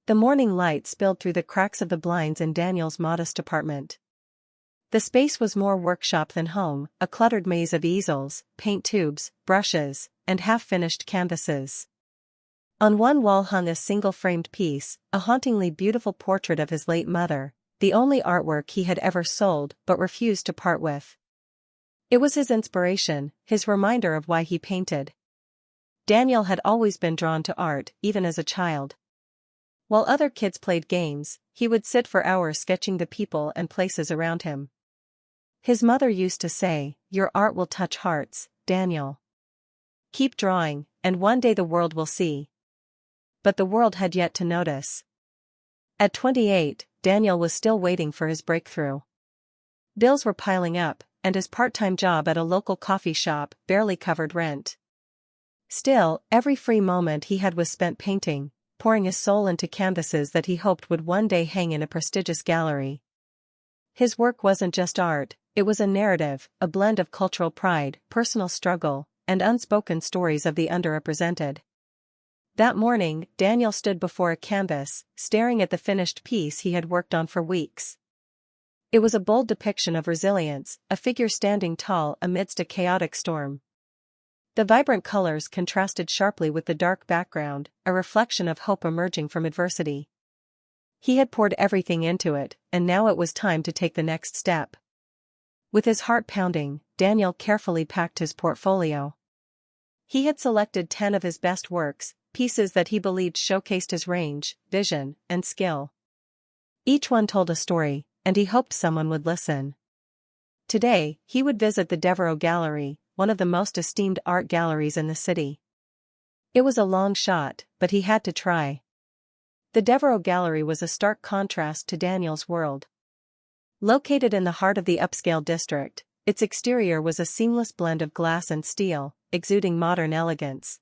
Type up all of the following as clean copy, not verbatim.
The morning light spilled through the cracks of the blinds in Daniel's modest apartment. The space was more workshop than home, a cluttered maze of easels, paint tubes, brushes, and half-finished canvases. On one wall hung a single-framed piece, a hauntingly beautiful portrait of his late mother, the only artwork he had ever sold but refused to part with. It was his inspiration, his reminder of why he painted. Daniel had always been drawn to art, even as a child. While other kids played games, he would sit for hours sketching the people and places around him. His mother used to say, "Your art will touch hearts, Daniel. Keep drawing, and one day the world will see." But the world had yet to notice. At 28, Daniel was still waiting for his breakthrough. Bills were piling up, and his part-time job at a local coffee shop barely covered rent. Still, every free moment he had was spent painting, pouring his soul into canvases that he hoped would one day hang in a prestigious gallery. His work wasn't just art, it was a narrative, a blend of cultural pride, personal struggle, and unspoken stories of the underrepresented. That morning, Daniel stood before a canvas, staring at the finished piece he had worked on for weeks. It was a bold depiction of resilience, a figure standing tall amidst a chaotic storm. The vibrant colors contrasted sharply with the dark background, a reflection of hope emerging from adversity. He had poured everything into it, and now it was time to take the next step. With his heart pounding, Daniel carefully packed his portfolio. He had selected 10 of his best works, pieces that he believed showcased his range, vision, and skill. Each one told a story, and he hoped someone would listen. Today, he would visit the Devereaux Gallery, one of the most esteemed art galleries in the city. It was a long shot, but he had to try. The Devereaux Gallery was a stark contrast to Daniel's world. Located in the heart of the upscale district, its exterior was a seamless blend of glass and steel, exuding modern elegance.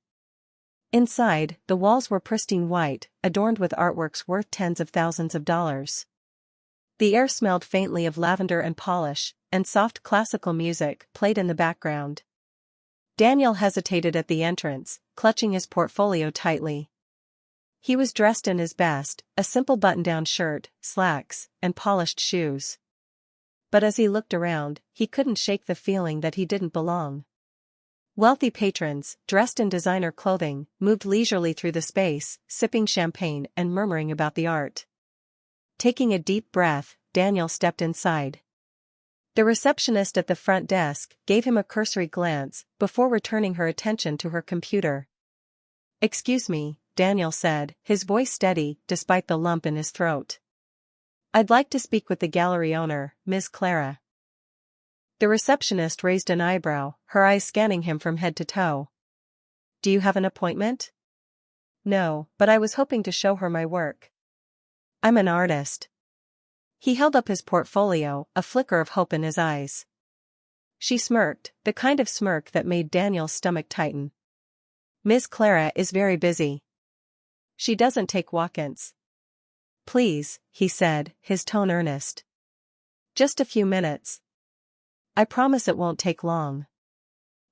Inside, the walls were pristine white, adorned with artworks worth tens of thousands of dollars. The air smelled faintly of lavender and polish, and soft classical music played in the background. Daniel hesitated at the entrance, clutching his portfolio tightly. He was dressed in his best, a simple button-down shirt, slacks, and polished shoes. But as he looked around, he couldn't shake the feeling that he didn't belong. Wealthy patrons, dressed in designer clothing, moved leisurely through the space, sipping champagne and murmuring about the art. Taking a deep breath, Daniel stepped inside. The receptionist at the front desk gave him a cursory glance before returning her attention to her computer. "Excuse me," Daniel said, his voice steady despite the lump in his throat. "I'd like to speak with the gallery owner, Ms. Clara." The receptionist raised an eyebrow, her eyes scanning him from head to toe. "Do you have an appointment?" "No, but I was hoping to show her my work. I'm an artist." He held up his portfolio, a flicker of hope in his eyes. She smirked, the kind of smirk that made Daniel's stomach tighten. "Miss Clara is very busy. She doesn't take walk-ins." "Please," he said, his tone earnest. "Just a few minutes. I promise it won't take long."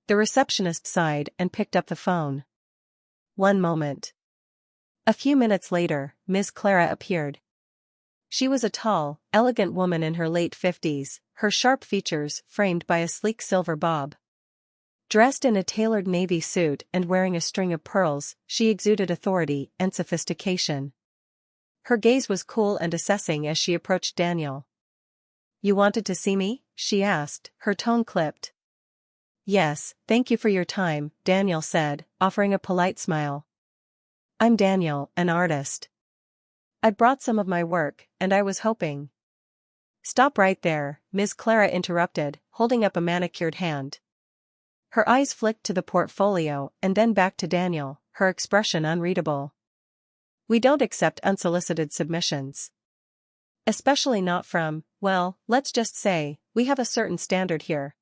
The receptionist sighed and picked up the phone. "One moment." A few minutes later, Miss Clara appeared. She was a tall, elegant woman in her late 50s, her sharp features framed by a sleek silver bob. Dressed in a tailored navy suit and wearing a string of pearls, she exuded authority and sophistication. Her gaze was cool and assessing as she approached Daniel. "You wanted to see me?" she asked, her tone clipped. "Yes, thank you for your time," Daniel said, offering a polite smile. "I'm Daniel, an artist. I brought some of my work, and I was hoping—" "Stop right there," Ms. Clara interrupted, holding up a manicured hand. Her eyes flicked to the portfolio and then back to Daniel, her expression unreadable. "We don't accept unsolicited submissions. Especially not from, well, let's just say, we have a certain standard here."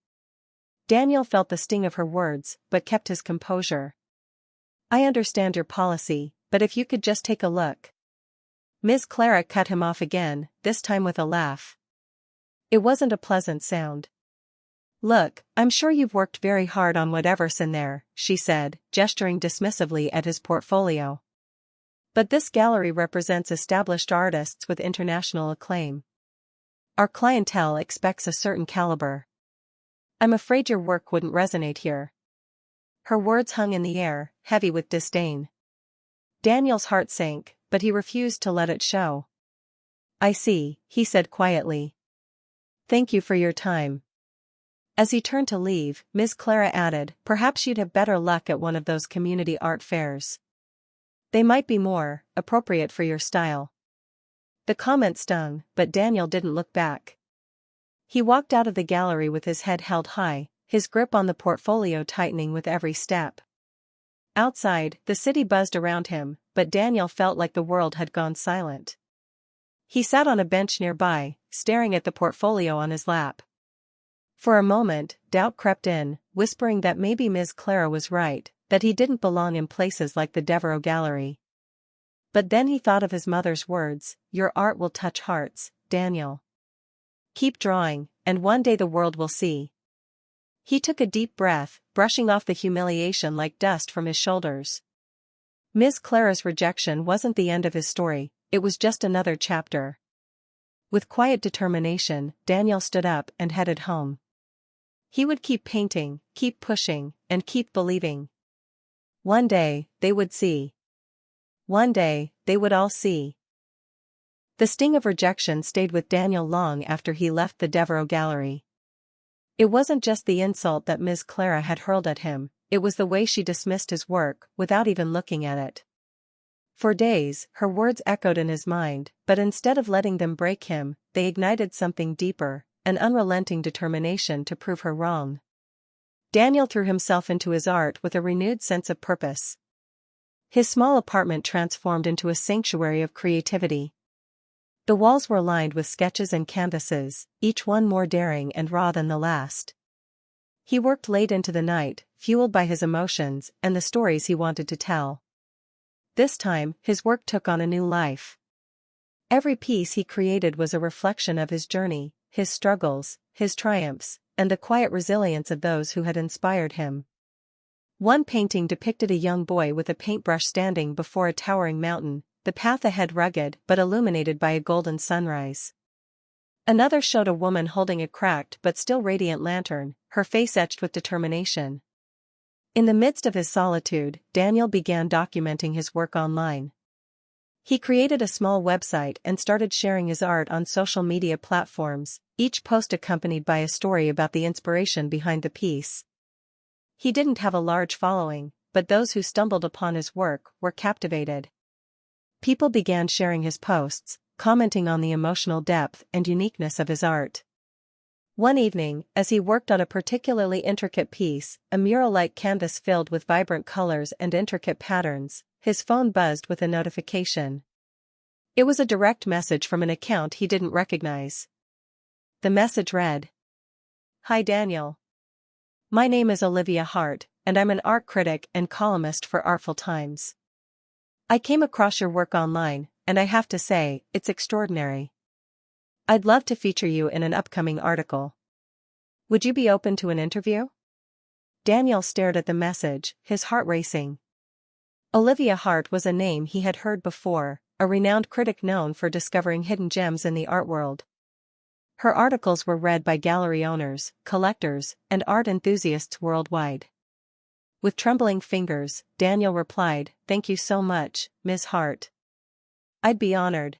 Daniel felt the sting of her words, but kept his composure. "I understand your policy, but if you could just take a look." Ms. Clara cut him off again, this time with a laugh. It wasn't a pleasant sound. "Look, I'm sure you've worked very hard on whatever's in there," she said, gesturing dismissively at his portfolio. But this gallery represents established artists with international acclaim. Our clientele expects a certain caliber. I'm afraid your work wouldn't resonate here. Her words hung in the air, heavy with disdain. Daniel's heart sank, but he refused to let it show. I see, he said quietly. Thank you for your time. As he turned to leave, Ms. Clara added, perhaps you'd have better luck at one of those community art fairs. They might be more appropriate for your style. The comment stung, but Daniel didn't look back. He walked out of the gallery with his head held high, his grip on the portfolio tightening with every step. Outside, the city buzzed around him, but Daniel felt like the world had gone silent. He sat on a bench nearby, staring at the portfolio on his lap. For a moment, doubt crept in, whispering that maybe Ms. Clara was right, that he didn't belong in places like the Devereaux Gallery. But then he thought of his mother's words, your art will touch hearts, Daniel. Keep drawing, and one day the world will see. He took a deep breath, brushing off the humiliation like dust from his shoulders. Ms. Clara's rejection wasn't the end of his story, it was just another chapter. With quiet determination, Daniel stood up and headed home. He would keep painting, keep pushing, and keep believing. One day, they would see. One day, they would all see. The sting of rejection stayed with Daniel long after he left the Devereaux Gallery. It wasn't just the insult that Ms. Clara had hurled at him, it was the way she dismissed his work, without even looking at it. For days, her words echoed in his mind, but instead of letting them break him, they ignited something deeper, an unrelenting determination to prove her wrong. Daniel threw himself into his art with a renewed sense of purpose. His small apartment transformed into a sanctuary of creativity. The walls were lined with sketches and canvases, each one more daring and raw than the last. He worked late into the night, fueled by his emotions and the stories he wanted to tell. This time, his work took on a new life. Every piece he created was a reflection of his journey, his struggles, his triumphs, and the quiet resilience of those who had inspired him. One painting depicted a young boy with a paintbrush standing before a towering mountain, the path ahead rugged but illuminated by a golden sunrise. Another showed a woman holding a cracked but still radiant lantern, her face etched with determination. In the midst of his solitude, Daniel began documenting his work online. He created a small website and started sharing his art on social media platforms, each post accompanied by a story about the inspiration behind the piece. He didn't have a large following, but those who stumbled upon his work were captivated. People began sharing his posts, commenting on the emotional depth and uniqueness of his art. One evening, as he worked on a particularly intricate piece, a mural-like canvas filled with vibrant colors and intricate patterns, his phone buzzed with a notification. It was a direct message from an account he didn't recognize. The message read, Hi Daniel. My name is Olivia Hart, and I'm an art critic and columnist for Artful Times. I came across your work online, and I have to say, it's extraordinary. I'd love to feature you in an upcoming article. Would you be open to an interview? Daniel stared at the message, his heart racing. Olivia Hart was a name he had heard before, a renowned critic known for discovering hidden gems in the art world. Her articles were read by gallery owners, collectors, and art enthusiasts worldwide. With trembling fingers, Daniel replied, Thank you so much, Ms. Hart. I'd be honored.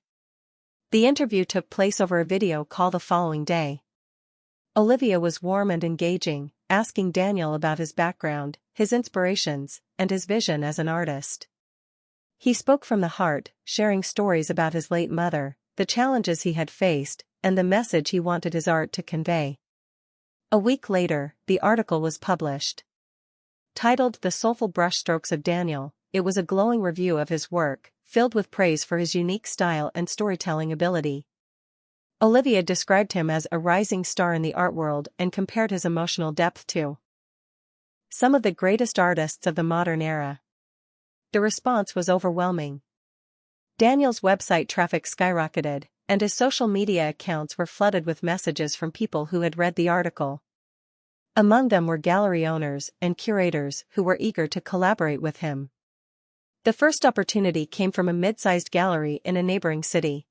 The interview took place over a video call the following day. Olivia was warm and engaging, asking Daniel about his background, his inspirations, and his vision as an artist. He spoke from the heart, sharing stories about his late mother, the challenges he had faced, and the message he wanted his art to convey. A week later, the article was published. Titled The Soulful Brushstrokes of Daniel, it was a glowing review of his work, filled with praise for his unique style and storytelling ability. Olivia described him as a rising star in the art world and compared his emotional depth to some of the greatest artists of the modern era. The response was overwhelming. Daniel's website traffic skyrocketed, and his social media accounts were flooded with messages from people who had read the article. Among them were gallery owners and curators who were eager to collaborate with him. The first opportunity came from a mid-sized gallery in a neighboring city.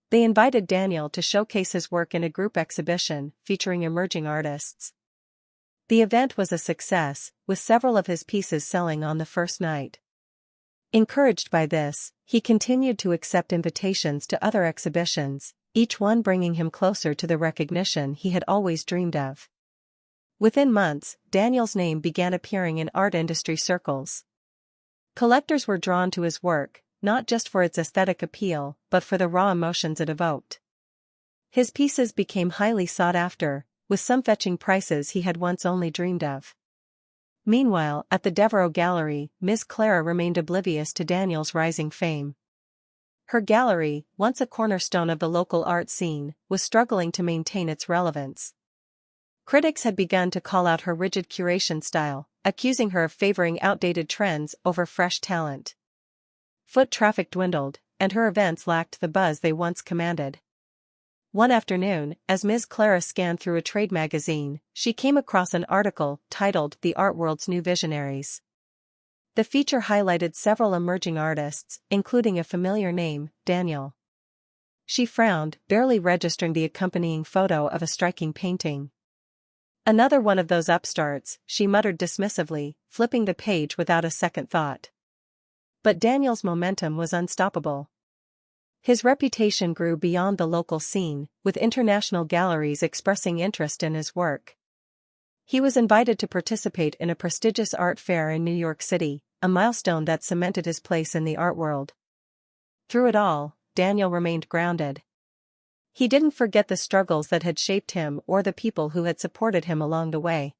They invited Daniel to showcase his work in a group exhibition featuring emerging artists. The event was a success, with several of his pieces selling on the first night. Encouraged by this, he continued to accept invitations to other exhibitions, each one bringing him closer to the recognition he had always dreamed of. Within months, Daniel's name began appearing in art industry circles. Collectors were drawn to his work, not just for its aesthetic appeal, but for the raw emotions it evoked. His pieces became highly sought after, with some fetching prices he had once only dreamed of. Meanwhile, at the Devereux Gallery, Ms. Clara remained oblivious to Daniel's rising fame. Her gallery, once a cornerstone of the local art scene, was struggling to maintain its relevance. Critics had begun to call out her rigid curation style, accusing her of favoring outdated trends over fresh talent. Foot traffic dwindled, and her events lacked the buzz they once commanded. One afternoon, as Ms. Clara scanned through a trade magazine, she came across an article titled "The Art World's New Visionaries." The feature highlighted several emerging artists, including a familiar name, Daniel. She frowned, barely registering the accompanying photo of a striking painting. "Another one of those upstarts," she muttered dismissively, flipping the page without a second thought. But Daniel's momentum was unstoppable. His reputation grew beyond the local scene, with international galleries expressing interest in his work. He was invited to participate in a prestigious art fair in New York City, a milestone that cemented his place in the art world. Through it all, Daniel remained grounded. He didn't forget the struggles that had shaped him or the people who had supported him along the way.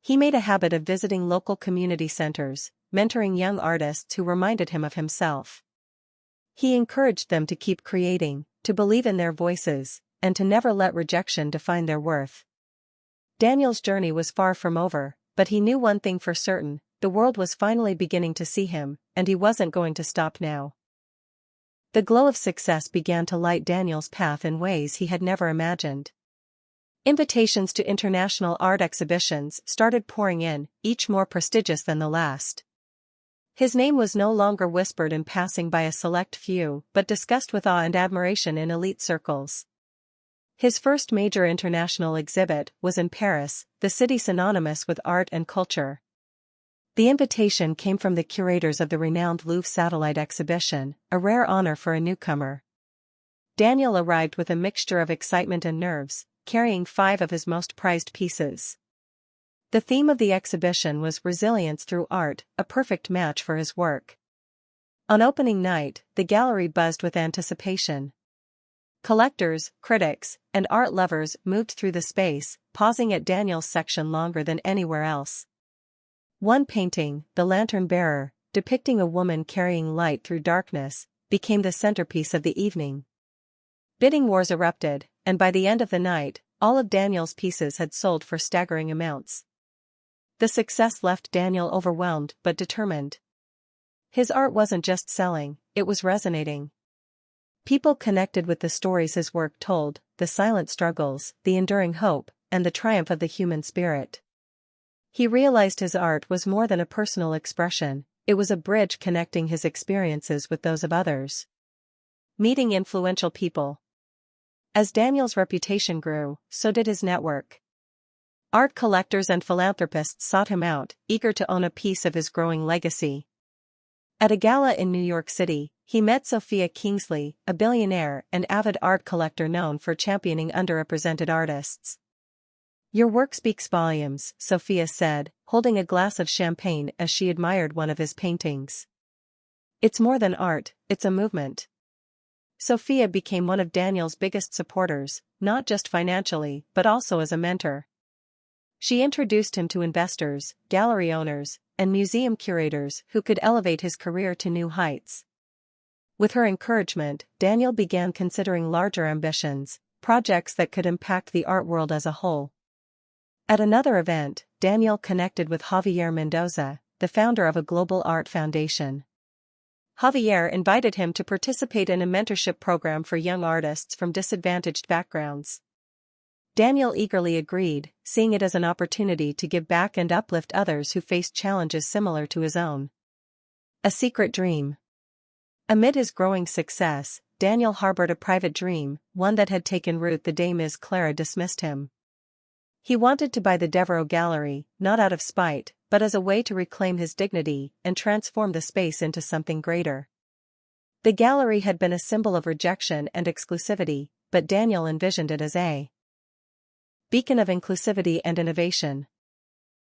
He made a habit of visiting local community centers, mentoring young artists who reminded him of himself. He encouraged them to keep creating, to believe in their voices, and to never let rejection define their worth. Daniel's journey was far from over, but he knew one thing for certain: the world was finally beginning to see him, and he wasn't going to stop now. The glow of success began to light Daniel's path in ways he had never imagined. Invitations to international art exhibitions started pouring in, each more prestigious than the last. His name was no longer whispered in passing by a select few, but discussed with awe and admiration in elite circles. His first major international exhibit was in Paris, the city synonymous with art and culture. The invitation came from the curators of the renowned Louvre Satellite Exhibition, a rare honor for a newcomer. Daniel arrived with a mixture of excitement and nerves, carrying 5 of his most prized pieces. The theme of the exhibition was resilience through art, a perfect match for his work. On opening night, the gallery buzzed with anticipation. Collectors, critics, and art lovers moved through the space, pausing at Daniel's section longer than anywhere else. One painting, The Lantern Bearer, depicting a woman carrying light through darkness, became the centerpiece of the evening. Bidding wars erupted, and by the end of the night, all of Daniel's pieces had sold for staggering amounts. The success left Daniel overwhelmed but determined. His art wasn't just selling, it was resonating. People connected with the stories his work told, the silent struggles, the enduring hope, and the triumph of the human spirit. He realized his art was more than a personal expression, it was a bridge connecting his experiences with those of others. Meeting influential people. As Daniel's reputation grew, so did his network. Art collectors and philanthropists sought him out, eager to own a piece of his growing legacy. At a gala in New York City, he met Sophia Kingsley, a billionaire and avid art collector known for championing underrepresented artists. "Your work speaks volumes," Sophia said, holding a glass of champagne as she admired one of his paintings. "It's more than art, it's a movement." Sophia became one of Daniel's biggest supporters, not just financially, but also as a mentor. She introduced him to investors, gallery owners, and museum curators who could elevate his career to new heights. With her encouragement, Daniel began considering larger ambitions, projects that could impact the art world as a whole. At another event, Daniel connected with Javier Mendoza, the founder of a global art foundation. Javier invited him to participate in a mentorship program for young artists from disadvantaged backgrounds. Daniel eagerly agreed, seeing it as an opportunity to give back and uplift others who faced challenges similar to his own. A secret dream. Amid his growing success, Daniel harbored a private dream, one that had taken root the day Ms. Clara dismissed him. He wanted to buy the Devereux Gallery, not out of spite, but as a way to reclaim his dignity and transform the space into something greater. The gallery had been a symbol of rejection and exclusivity, but Daniel envisioned it as a beacon of inclusivity and innovation.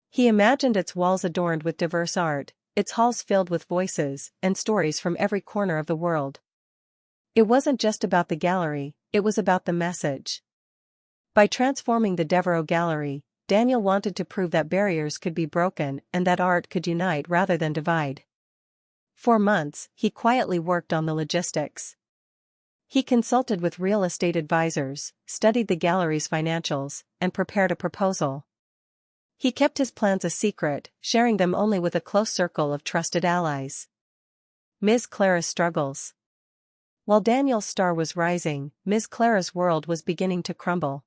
He imagined its walls adorned with diverse art, its halls filled with voices and stories from every corner of the world. It wasn't just about the gallery, it was about the message. By transforming the Devereux Gallery, Daniel wanted to prove that barriers could be broken and that art could unite rather than divide. For months, he quietly worked on the logistics. He consulted with real estate advisors, studied the gallery's financials, and prepared a proposal. He kept his plans a secret, sharing them only with a close circle of trusted allies. Ms. Clara's struggles. While Daniel's star was rising, Ms. Clara's world was beginning to crumble.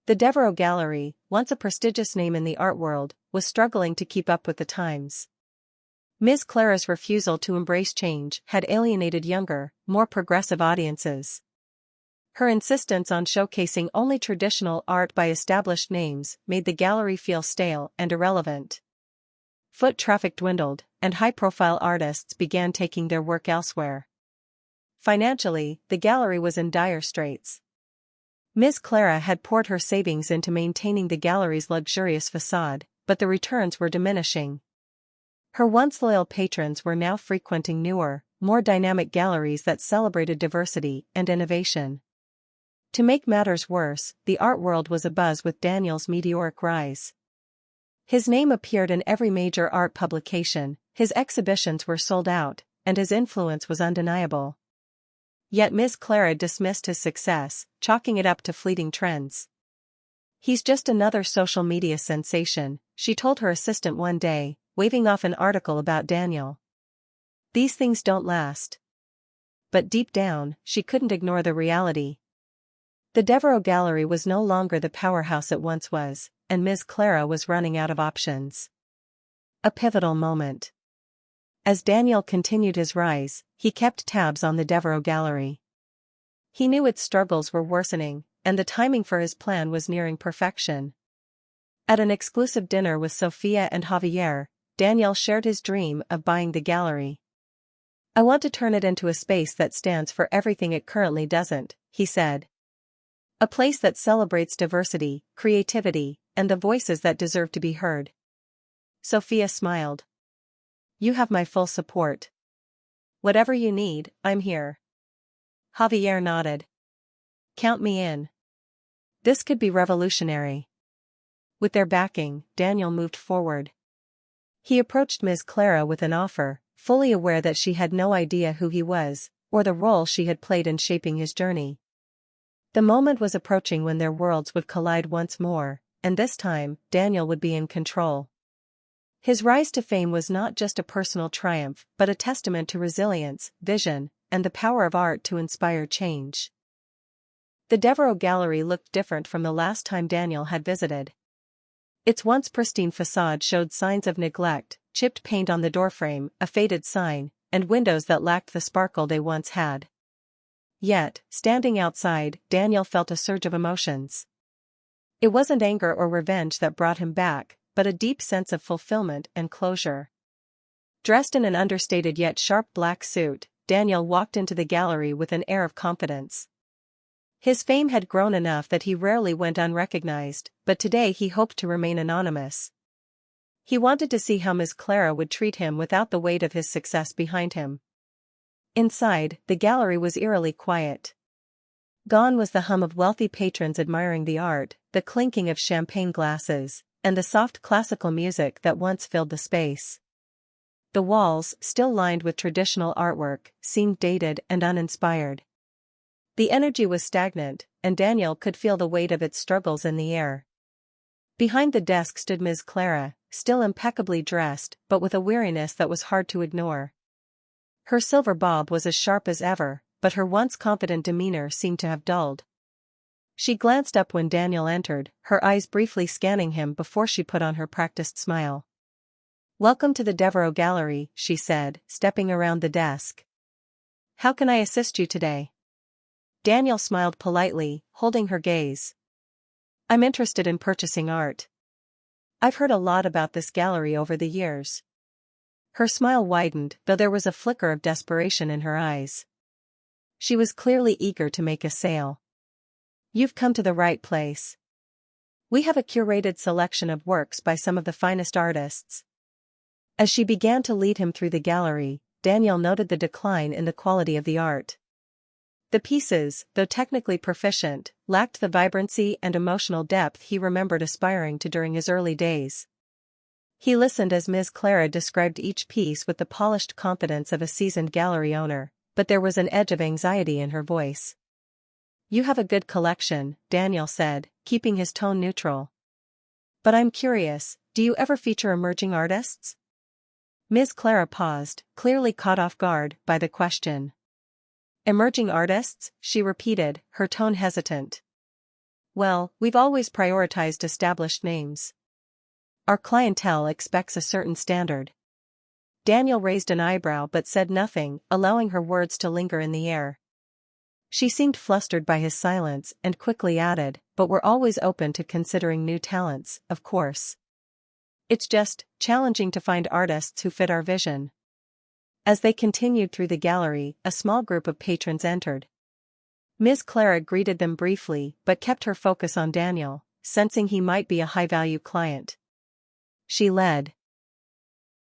The Devereux Gallery, once a prestigious name in the art world, was struggling to keep up with the times. Ms. Clara's refusal to embrace change had alienated younger, more progressive audiences. Her insistence on showcasing only traditional art by established names made the gallery feel stale and irrelevant. Foot traffic dwindled, and high-profile artists began taking their work elsewhere. Financially, the gallery was in dire straits. Ms. Clara had poured her savings into maintaining the gallery's luxurious facade, but the returns were diminishing. Her once loyal patrons were now frequenting newer, more dynamic galleries that celebrated diversity and innovation. To make matters worse, the art world was abuzz with Daniel's meteoric rise. His name appeared in every major art publication, his exhibitions were sold out, and his influence was undeniable. Yet Ms. Clara dismissed his success, chalking it up to fleeting trends. "He's just another social media sensation," she told her assistant one day, waving off an article about Daniel. "These things don't last." But deep down, she couldn't ignore the reality. The Devereux Gallery was no longer the powerhouse it once was, and Ms. Clara was running out of options. A pivotal moment. As Daniel continued his rise, he kept tabs on the Devereux Gallery. He knew its struggles were worsening, and the timing for his plan was nearing perfection. At an exclusive dinner with Sophia and Javier, Daniel shared his dream of buying the gallery. "I want to turn it into a space that stands for everything it currently doesn't," he said. "A place that celebrates diversity, creativity, and the voices that deserve to be heard." Sophia smiled. "You have my full support. Whatever you need, I'm here." Javier nodded. "Count me in. This could be revolutionary." With their backing, Daniel moved forward. He approached Ms. Clara with an offer, fully aware that she had no idea who he was, or the role she had played in shaping his journey. The moment was approaching when their worlds would collide once more, and this time, Daniel would be in control. His rise to fame was not just a personal triumph but a testament to resilience, vision, and the power of art to inspire change. The Devereux Gallery looked different from the last time Daniel had visited. Its once pristine facade showed signs of neglect, chipped paint on the doorframe, a faded sign, and windows that lacked the sparkle they once had. Yet, standing outside, Daniel felt a surge of emotions. It wasn't anger or revenge that brought him back, but a deep sense of fulfillment and closure. Dressed in an understated yet sharp black suit, Daniel walked into the gallery with an air of confidence. His fame had grown enough that he rarely went unrecognized, but today he hoped to remain anonymous. He wanted to see how Ms. Clara would treat him without the weight of his success behind him. Inside, the gallery was eerily quiet. Gone was the hum of wealthy patrons admiring the art, the clinking of champagne glasses, and the soft classical music that once filled the space. The walls, still lined with traditional artwork, seemed dated and uninspired. The energy was stagnant, and Daniel could feel the weight of its struggles in the air. Behind the desk stood Ms. Clara, still impeccably dressed but with a weariness that was hard to ignore. Her silver bob was as sharp as ever, but her once confident demeanor seemed to have dulled. She glanced up when Daniel entered, her eyes briefly scanning him before she put on her practiced smile. Welcome to the Devereaux Gallery, she said, stepping around the desk. How can I assist you today? Daniel smiled politely, holding her gaze. I'm interested in purchasing art. I've heard a lot about this gallery over the years. Her smile widened, though there was a flicker of desperation in her eyes. She was clearly eager to make a sale. You've come to the right place. We have a curated selection of works by some of the finest artists. As she began to lead him through the gallery, Daniel noted the decline in the quality of the art. The pieces, though technically proficient, lacked the vibrancy and emotional depth he remembered aspiring to during his early days. He listened as Ms. Clara described each piece with the polished confidence of a seasoned gallery owner, but there was an edge of anxiety in her voice. You have a good collection, Daniel said, keeping his tone neutral. But I'm curious, do you ever feature emerging artists? Ms. Clara paused, clearly caught off guard by the question. Emerging artists, she repeated, her tone hesitant. Well, we've always prioritized established names. Our clientele expects a certain standard. Daniel raised an eyebrow but said nothing, allowing her words to linger in the air. She seemed flustered by his silence and quickly added, but we're always open to considering new talents, of course. It's just challenging to find artists who fit our vision. As they continued through the gallery, a small group of patrons entered. Ms. Clara greeted them briefly but kept her focus on Daniel, sensing he might be a high-value client. She led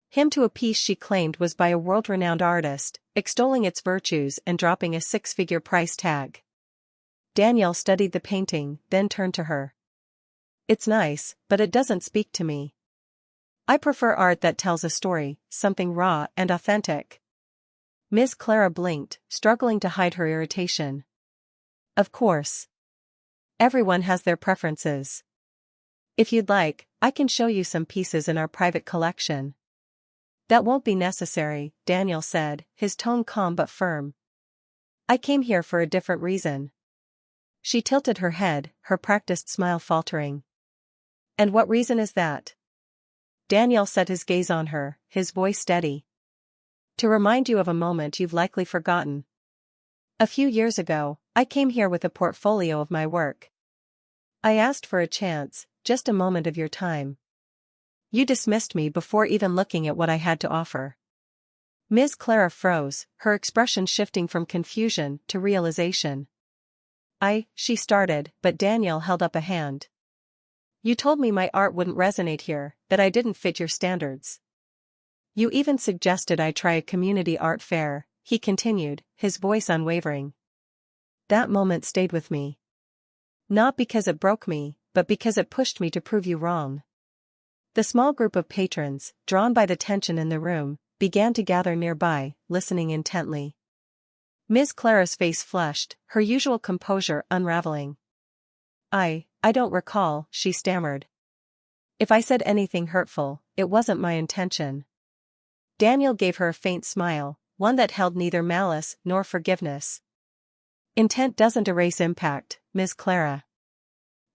him to a piece she claimed was by a world-renowned artist, extolling its virtues and dropping a six-figure price tag. Daniel studied the painting, then turned to her. It's nice, but it doesn't speak to me. I prefer art that tells a story, something raw and authentic. Ms. Clara blinked, struggling to hide her irritation. Of course. Everyone has their preferences. If you'd like, I can show you some pieces in our private collection. That won't be necessary, Daniel said, his tone calm but firm. I came here for a different reason. She tilted her head, her practiced smile faltering. And what reason is that? Daniel set his gaze on her, his voice steady. To remind you of a moment you've likely forgotten. A few years ago, I came here with a portfolio of my work. I asked for a chance, just a moment of your time. You dismissed me before even looking at what I had to offer. Ms. Clara froze, her expression shifting from confusion to realization. She started, but Daniel held up a hand. You told me my art wouldn't resonate here, that I didn't fit your standards. You even suggested I try a community art fair, he continued, his voice unwavering. That moment stayed with me. Not because it broke me, but because it pushed me to prove you wrong. The small group of patrons, drawn by the tension in the room, began to gather nearby, listening intently. Ms. Clara's face flushed, her usual composure unraveling. I don't recall, she stammered. If I said anything hurtful, it wasn't my intention. Daniel gave her a faint smile, one that held neither malice nor forgiveness. Intent doesn't erase impact, Ms. Clara.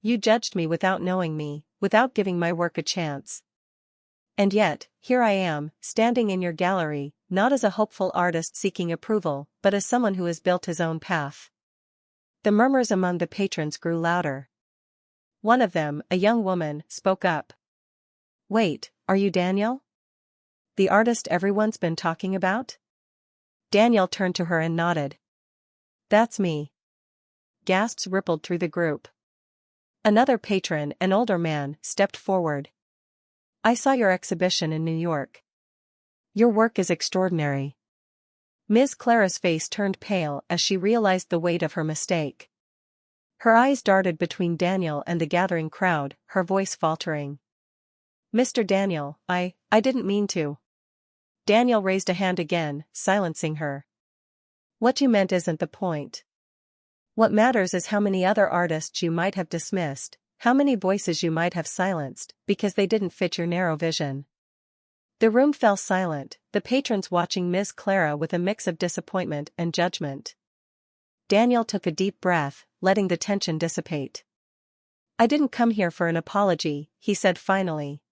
You judged me without knowing me, without giving my work a chance. And yet, here I am, standing in your gallery, not as a hopeful artist seeking approval, but as someone who has built his own path. The murmurs among the patrons grew louder. One of them, a young woman, spoke up. Wait, are you Daniel? The artist everyone's been talking about? Daniel turned to her and nodded. That's me. Gasps rippled through the group. Another patron, an older man, stepped forward. I saw your exhibition in New York. Your work is extraordinary. Ms. Clara's face turned pale as she realized the weight of her mistake. Her eyes darted between Daniel and the gathering crowd, her voice faltering. Mr. Daniel, I didn't mean to. Daniel raised a hand again, silencing her. What you meant isn't the point. What matters is how many other artists you might have dismissed, how many voices you might have silenced, because they didn't fit your narrow vision. The room fell silent, the patrons watching Ms. Clara with a mix of disappointment and judgment. Daniel took a deep breath, letting the tension dissipate. I didn't come here for an apology, he said finally.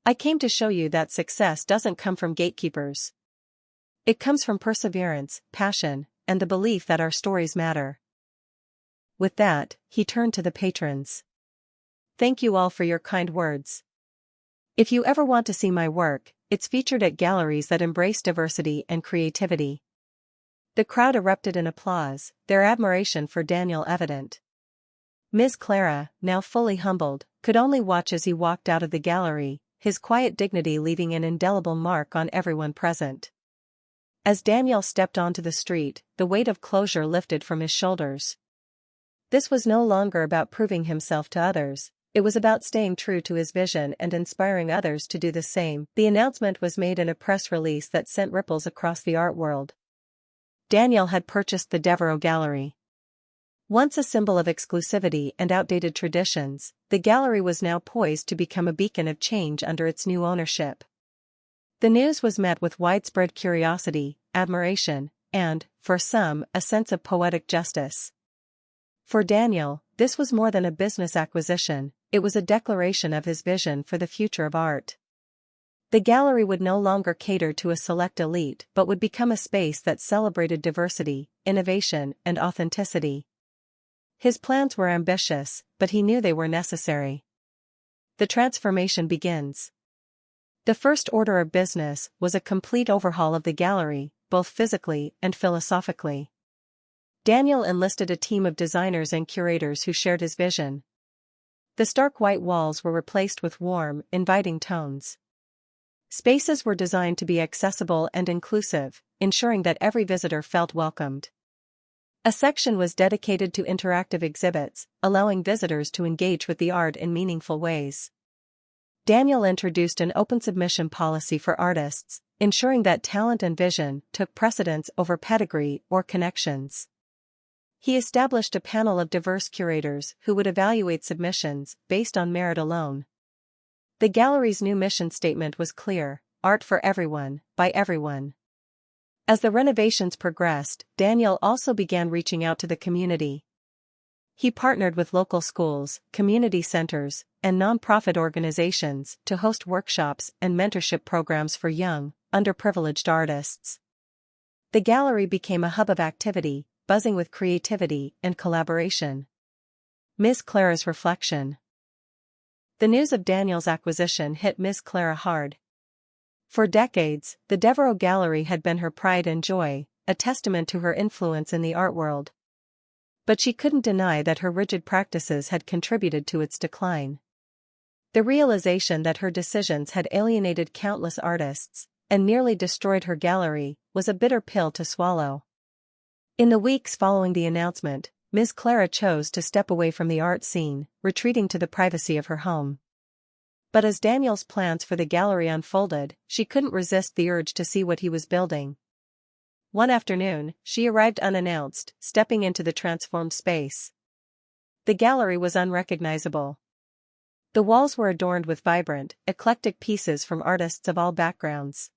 I came to show you that success doesn't come from gatekeepers. It comes from perseverance, passion, and the belief that our stories matter. With that, he turned to the patrons. Thank you all for your kind words. If you ever want to see my work, it's featured at galleries that embrace diversity and creativity. The crowd erupted in applause, their admiration for Daniel evident. Ms. Clara, now fully humbled, could only watch as he walked out of the gallery, his quiet dignity leaving an indelible mark on everyone present. As Daniel stepped onto the street, the weight of closure lifted from his shoulders. This was no longer about proving himself to others, it was about staying true to his vision and inspiring others to do the same. The announcement was made in a press release that sent ripples across the art world. Daniel had purchased the Devereaux Gallery. Once a symbol of exclusivity and outdated traditions, the gallery was now poised to become a beacon of change under its new ownership. The news was met with widespread curiosity, admiration, and, for some, a sense of poetic justice. For Daniel, this was more than a business acquisition, it was a declaration of his vision for the future of art. The gallery would no longer cater to a select elite but would become a space that celebrated diversity, innovation, and authenticity. His plans were ambitious, but he knew they were necessary. The transformation begins. The first order of business was a complete overhaul of the gallery, both physically and philosophically. Daniel enlisted a team of designers and curators who shared his vision. The stark white walls were replaced with warm, inviting tones. Spaces were designed to be accessible and inclusive, ensuring that every visitor felt welcomed. A section was dedicated to interactive exhibits, allowing visitors to engage with the art in meaningful ways. Daniel introduced an open submission policy for artists, ensuring that talent and vision took precedence over pedigree or connections. He established a panel of diverse curators who would evaluate submissions based on merit alone. The gallery's new mission statement was clear: art for everyone, by everyone. As the renovations progressed, Daniel also began reaching out to the community. He partnered with local schools, community centers, and nonprofit organizations to host workshops and mentorship programs for young, underprivileged artists. The gallery became a hub of activity, buzzing with creativity and collaboration. Ms. Clara's reflection. The news of Daniel's acquisition hit Ms. Clara hard. For decades, the Devereaux Gallery had been her pride and joy, a testament to her influence in the art world. But she couldn't deny that her rigid practices had contributed to its decline. The realization that her decisions had alienated countless artists and nearly destroyed her gallery was a bitter pill to swallow. In the weeks following the announcement, Ms. Clara chose to step away from the art scene, retreating to the privacy of her home. But as Daniel's plans for the gallery unfolded, she couldn't resist the urge to see what he was building. One afternoon, she arrived unannounced, stepping into the transformed space. The gallery was unrecognizable. The walls were adorned with vibrant, eclectic pieces from artists of all backgrounds.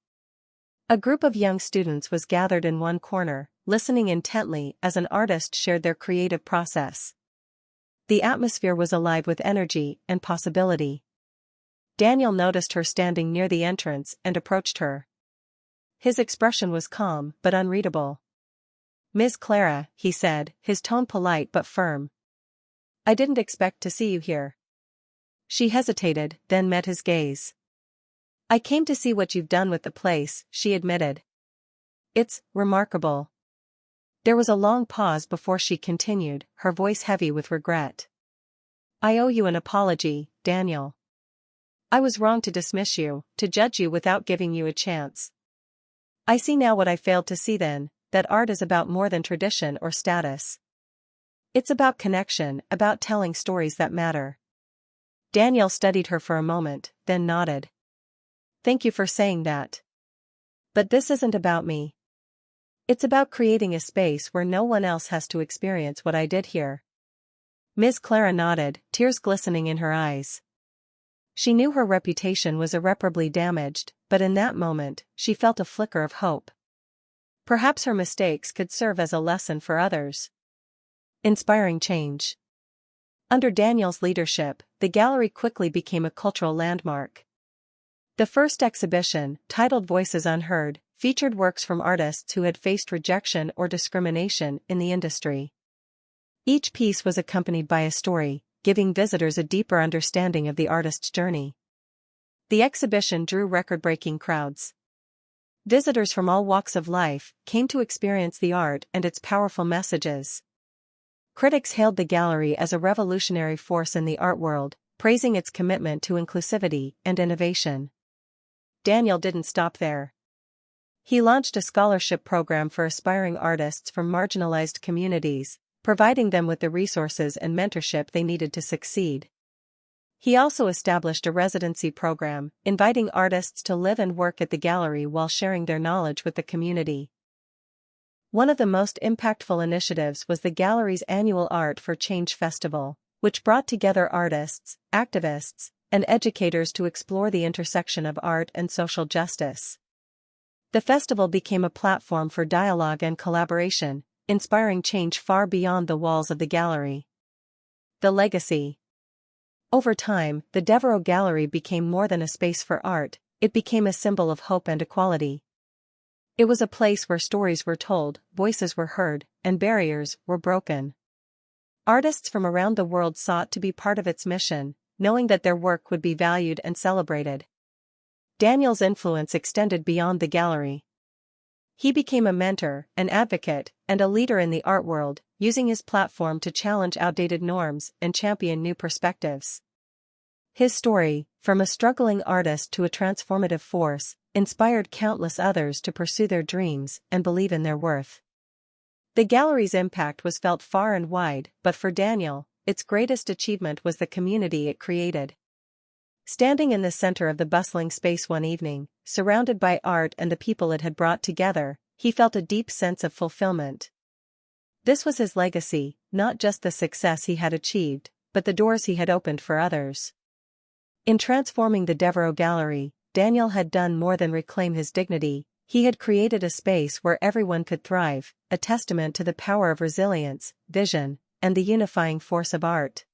A group of young students was gathered in one corner, listening intently as an artist shared their creative process. The atmosphere was alive with energy and possibility. Daniel noticed her standing near the entrance and approached her. His expression was calm but unreadable. "Ms. Clara," he said, his tone polite but firm. "I didn't expect to see you here." She hesitated, then met his gaze. "I came to see what you've done with the place," she admitted. "It's remarkable." There was a long pause before she continued, her voice heavy with regret. "I owe you an apology, Daniel. I was wrong to dismiss you, to judge you without giving you a chance. I see now what I failed to see then, that art is about more than tradition or status. It's about connection, about telling stories that matter." Daniel studied her for a moment, then nodded. "Thank you for saying that. But this isn't about me. It's about creating a space where no one else has to experience what I did here." Ms. Clara nodded, tears glistening in her eyes. She knew her reputation was irreparably damaged, but in that moment, she felt a flicker of hope. Perhaps her mistakes could serve as a lesson for others. Inspiring change. Under Daniel's leadership, the gallery quickly became a cultural landmark. The first exhibition, titled Voices Unheard, featured works from artists who had faced rejection or discrimination in the industry. Each piece was accompanied by a story, giving visitors a deeper understanding of the artist's journey. The exhibition drew record-breaking crowds. Visitors from all walks of life came to experience the art and its powerful messages. Critics hailed the gallery as a revolutionary force in the art world, praising its commitment to inclusivity and innovation. Daniel didn't stop there. He launched a scholarship program for aspiring artists from marginalized communities, providing them with the resources and mentorship they needed to succeed. He also established a residency program, inviting artists to live and work at the gallery while sharing their knowledge with the community. One of the most impactful initiatives was the gallery's annual Art for Change Festival, which brought together artists, activists, and educators to explore the intersection of art and social justice. The festival became a platform for dialogue and collaboration, inspiring change far beyond the walls of the gallery. The legacy. Over time, the Devereux Gallery became more than a space for art, it became a symbol of hope and equality. It was a place where stories were told, voices were heard, and barriers were broken. Artists from around the world sought to be part of its mission, knowing that their work would be valued and celebrated. Daniel's influence extended beyond the gallery. He became a mentor, an advocate, and a leader in the art world, using his platform to challenge outdated norms and champion new perspectives. His story, from a struggling artist to a transformative force, inspired countless others to pursue their dreams and believe in their worth. The gallery's impact was felt far and wide, but for Daniel, its greatest achievement was the community it created. Standing in the center of the bustling space one evening, surrounded by art and the people it had brought together, he felt a deep sense of fulfillment. This was his legacy, not just the success he had achieved, but the doors he had opened for others. In transforming the Devereux Gallery, Daniel had done more than reclaim his dignity, he had created a space where everyone could thrive, a testament to the power of resilience, vision, and the unifying force of art.